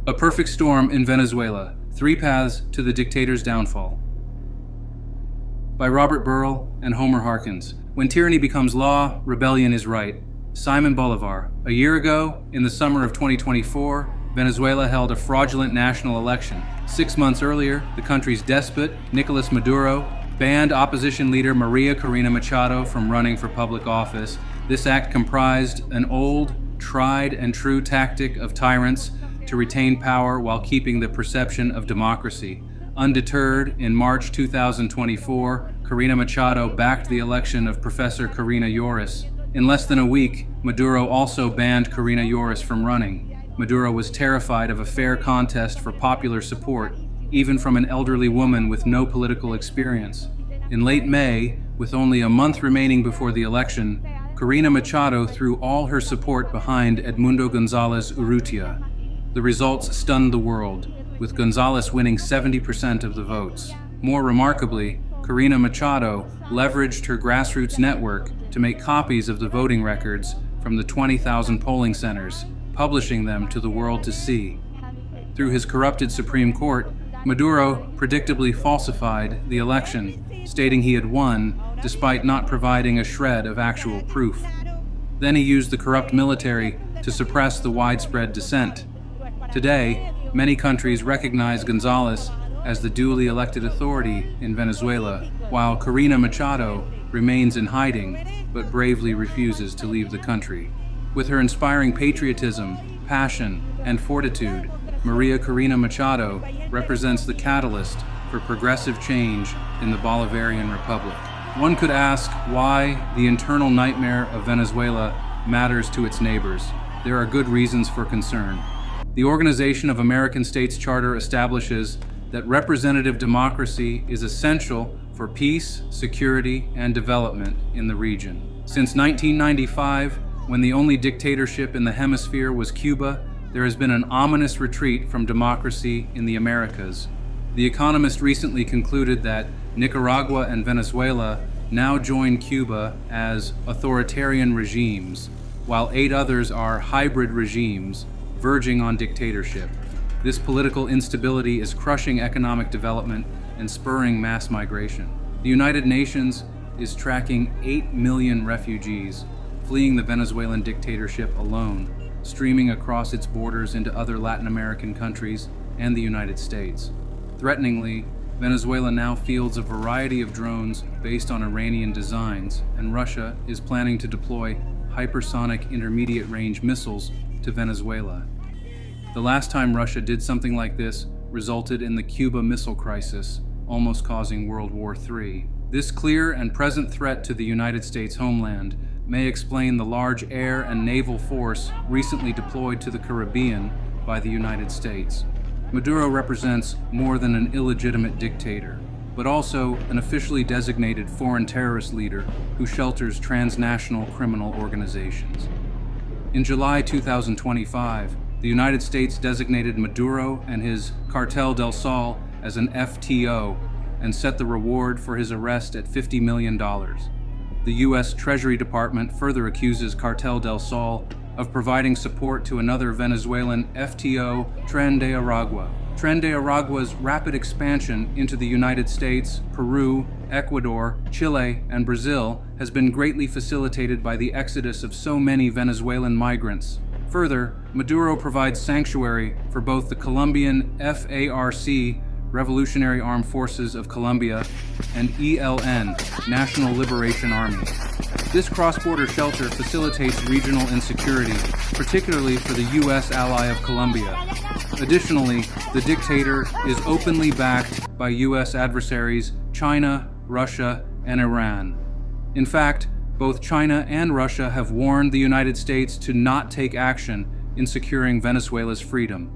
A Perfect Storm in Venezuela, Three Paths to the Dictator's Downfall. By Robert Burrell and Homer Harkins. When tyranny becomes law, rebellion is right. Simon Bolivar. A year ago, in the summer of 2024, Venezuela held a fraudulent national election. 6 months earlier, the country's despot, Nicolas Maduro, banned opposition leader Maria Corina Machado from running for public office. This act comprised an old, tried and true tactic of tyrants to retain power while keeping the perception of democracy. Undeterred, in March 2024, Corina Machado backed the election of Professor Corina Yoris. In less than a week, Maduro also banned Corina Yoris from running. Maduro was terrified of a fair contest for popular support, even from an elderly woman with no political experience. In late May, with only a month remaining before the election, Corina Machado threw all her support behind Edmundo Gonzalez Urrutia. The results stunned the world, with Gonzalez winning 70% of the votes. More remarkably, Corina Machado leveraged her grassroots network to make copies of the voting records from the 20,000 polling centers, publishing them to the world to see. Through his corrupted Supreme Court, Maduro predictably falsified the election, stating he had won despite not providing a shred of actual proof. Then he used the corrupt military to suppress the widespread dissent. Today, many countries recognize Gonzalez as the duly elected authority in Venezuela, while Corina Machado remains in hiding but bravely refuses to leave the country. With her inspiring patriotism, passion, and fortitude, Maria Corina Machado represents the catalyst for progressive change in the Bolivarian Republic. One could ask why the internal nightmare of Venezuela matters to its neighbors. There are good reasons for concern. The Organization of American States Charter establishes that representative democracy is essential for peace, security, and development in the region. Since 1995, when the only dictatorship in the hemisphere was Cuba, there has been an ominous retreat from democracy in the Americas. The Economist recently concluded that Nicaragua and Venezuela now join Cuba as authoritarian regimes, while 8 others are hybrid regimes verging on dictatorship. This political instability is crushing economic development and spurring mass migration. The United Nations is tracking 8 million refugees fleeing the Venezuelan dictatorship alone, streaming across its borders into other Latin American countries and the United States. Threateningly, Venezuela now fields a variety of drones based on Iranian designs, and Russia is planning to deploy hypersonic intermediate-range missiles to Venezuela. The last time Russia did something like this resulted in the Cuba Missile Crisis, almost causing World War III. This clear and present threat to the United States homeland may explain the large air and naval force recently deployed to the Caribbean by the United States. Maduro represents more than an illegitimate dictator, but also an officially designated foreign terrorist leader who shelters transnational criminal organizations. In July 2025, the United States designated Maduro and his Cartel del Sol as an FTO and set the reward for his arrest at $50 million. The U.S. Treasury Department further accuses Cartel del Sol of providing support to another Venezuelan FTO, Tren de Aragua. Tren de Aragua's rapid expansion into the United States, Peru, Ecuador, Chile, and Brazil has been greatly facilitated by the exodus of so many Venezuelan migrants. Further, Maduro provides sanctuary for both the Colombian FARC, Revolutionary Armed Forces of Colombia, and ELN, National Liberation Army. This cross-border shelter facilitates regional insecurity, particularly for the U.S. ally of Colombia. Additionally, the dictator is openly backed by U.S. adversaries China, Russia, and Iran. In fact, both China and Russia have warned the United States to not take action in securing Venezuela's freedom.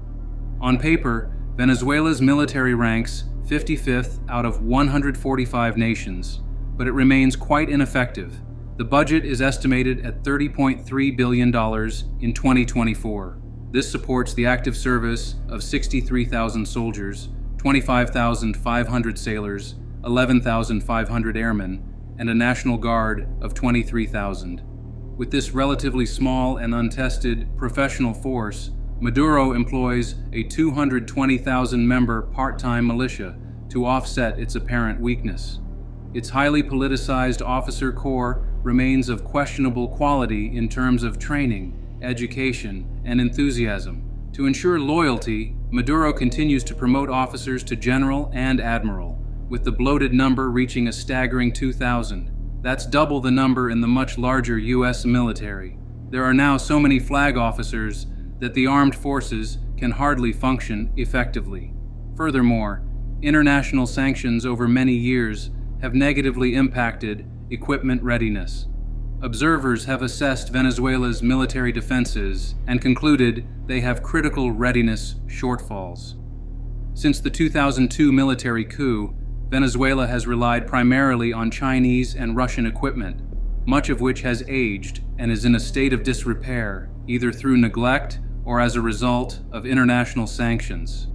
On paper, Venezuela's military ranks 55th out of 145 nations, but it remains quite ineffective. The budget is estimated at $30.3 billion in 2024. This supports the active service of 63,000 soldiers, 25,500 sailors, 11,500 airmen, and a National Guard of 23,000. With this relatively small and untested professional force, Maduro employs a 220,000-member part-time militia to offset its apparent weakness. Its highly politicized officer corps remains of questionable quality in terms of training, education, and enthusiasm. To ensure loyalty, Maduro continues to promote officers to general and admiral, with the bloated number reaching a staggering 2,000. That's double the number in the much larger U.S. military. There are now so many flag officers that the armed forces can hardly function effectively. Furthermore, international sanctions over many years have negatively impacted equipment readiness. Observers have assessed Venezuela's military defenses and concluded they have critical readiness shortfalls. Since the 2002 military coup, Venezuela has relied primarily on Chinese and Russian equipment, much of which has aged and is in a state of disrepair, either through neglect or as a result of international sanctions.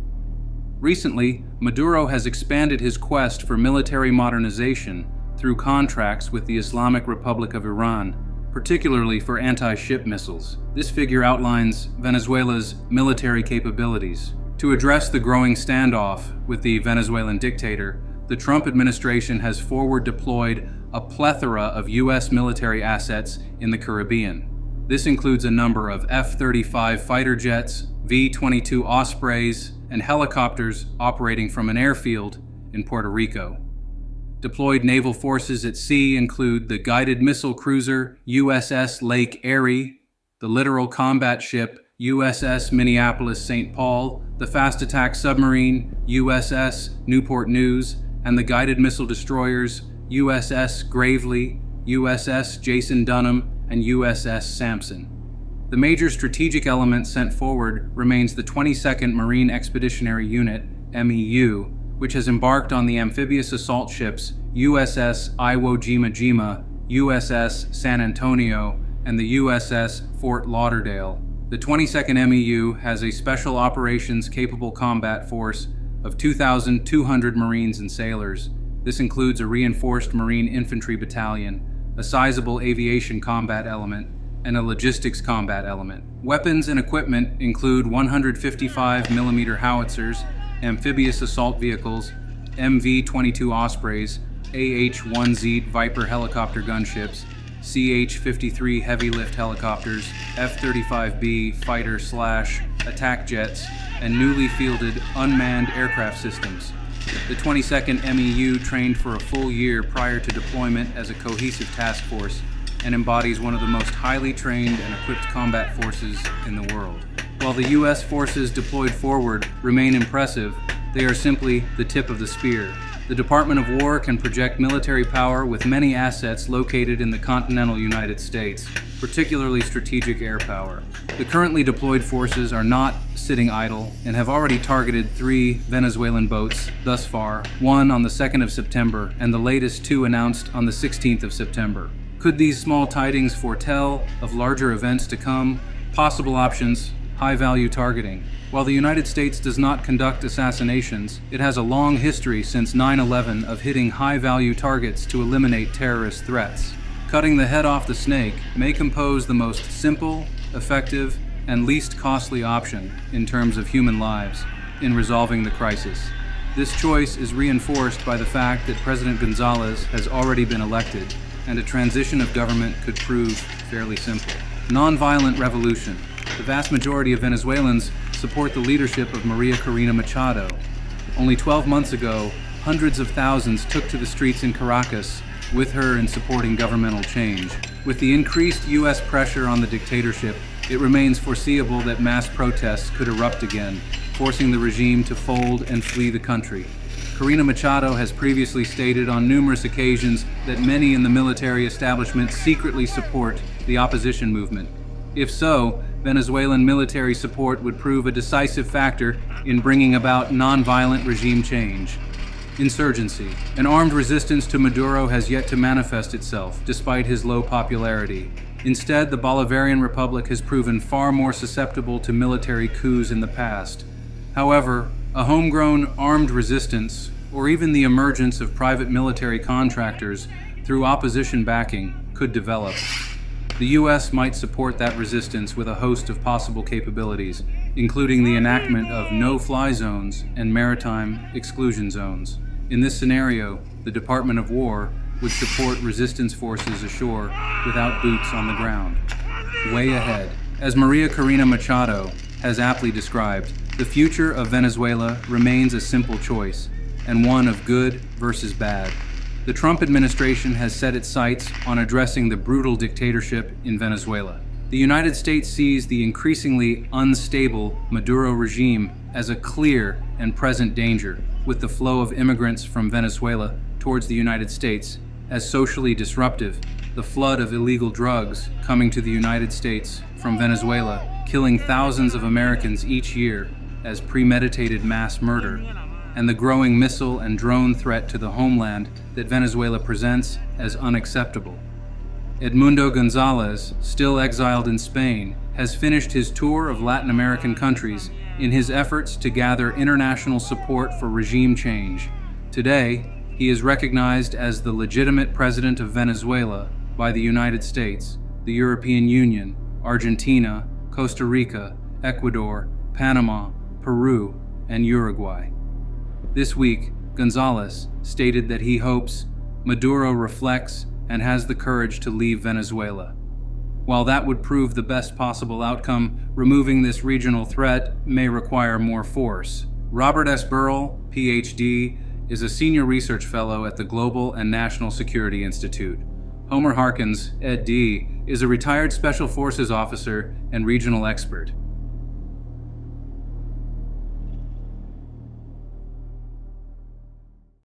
Recently, Maduro has expanded his quest for military modernization through contracts with the Islamic Republic of Iran, particularly for anti-ship missiles. This figure outlines Venezuela's military capabilities. To address the growing standoff with the Venezuelan dictator, the Trump administration has forward deployed a plethora of U.S. military assets in the Caribbean. This includes a number of F-35 fighter jets, V-22 Ospreys, and helicopters operating from an airfield in Puerto Rico. Deployed naval forces at sea include the guided missile cruiser USS Lake Erie, the littoral combat ship USS Minneapolis-St. Paul, the fast attack submarine USS Newport News, and the guided missile destroyers USS Gravely, USS Jason Dunham, and USS Sampson. The major strategic element sent forward remains the 22nd Marine Expeditionary Unit, MEU, which has embarked on the amphibious assault ships USS Iwo Jima, USS San Antonio, and the USS Fort Lauderdale. The 22nd MEU has a special operations-capable combat force of 2,200 Marines and sailors. This includes a reinforced Marine Infantry Battalion, a sizable aviation combat element, and a logistics combat element. Weapons and equipment include 155mm howitzers, amphibious assault vehicles, MV-22 Ospreys, AH-1Z Viper helicopter gunships, CH-53 heavy-lift helicopters, F-35B fighter/attack jets, and newly fielded unmanned aircraft systems. The 22nd MEU trained for a full year prior to deployment as a cohesive task force and embodies one of the most highly trained and equipped combat forces in the world. While the U.S. forces deployed forward remain impressive, they are simply the tip of the spear. The Department of War can project military power with many assets located in the continental United States, particularly strategic air power. The currently deployed forces are not sitting idle and have already targeted 3 Venezuelan boats thus far, one on the 2nd of September and the latest 2 announced on the 16th of September. Could these small tidings foretell of larger events to come? Possible options: high-value targeting. While the United States does not conduct assassinations, it has a long history since 9/11 of hitting high-value targets to eliminate terrorist threats. Cutting the head off the snake may compose the most simple, effective, and least costly option in terms of human lives in resolving the crisis. This choice is reinforced by the fact that President Gonzalez has already been elected, and a transition of government could prove fairly simple. Nonviolent revolution. The vast majority of Venezuelans support the leadership of Maria Corina Machado. Only 12 months ago, hundreds of thousands took to the streets in Caracas with her in supporting governmental change. With the increased U.S. pressure on the dictatorship, it remains foreseeable that mass protests could erupt again, forcing the regime to fold and flee the country. Corina Machado has previously stated on numerous occasions that many in the military establishment secretly support the opposition movement. If so, Venezuelan military support would prove a decisive factor in bringing about nonviolent regime change. Insurgency. An armed resistance to Maduro has yet to manifest itself, despite his low popularity. Instead, the Bolivarian Republic has proven far more susceptible to military coups in the past. However, a homegrown armed resistance, or even the emergence of private military contractors through opposition backing, could develop. The U.S. might support that resistance with a host of possible capabilities, including the enactment of no-fly zones and maritime exclusion zones. In this scenario, the Department of War would support resistance forces ashore without boots on the ground. Way ahead. As Maria Corina Machado has aptly described, the future of Venezuela remains a simple choice, and one of good versus bad. The Trump administration has set its sights on addressing the brutal dictatorship in Venezuela. The United States sees the increasingly unstable Maduro regime as a clear and present danger, with the flow of immigrants from Venezuela towards the United States as socially disruptive, the flood of illegal drugs coming to the United States from Venezuela, killing thousands of Americans each year as premeditated mass murder, and the growing missile and drone threat to the homeland that Venezuela presents as unacceptable. Edmundo Gonzalez, still exiled in Spain, has finished his tour of Latin American countries in his efforts to gather international support for regime change. Today, he is recognized as the legitimate president of Venezuela by the United States, the European Union, Argentina, Costa Rica, Ecuador, Panama, Peru, and Uruguay. This week, Gonzalez stated that he hopes Maduro reflects and has the courage to leave Venezuela. While that would prove the best possible outcome, removing this regional threat may require more force. Robert S. Burrell, Ph.D., is a senior research fellow at the Global and National Security Institute. Homer Harkins, Ed.D., is a retired Special Forces officer and regional expert.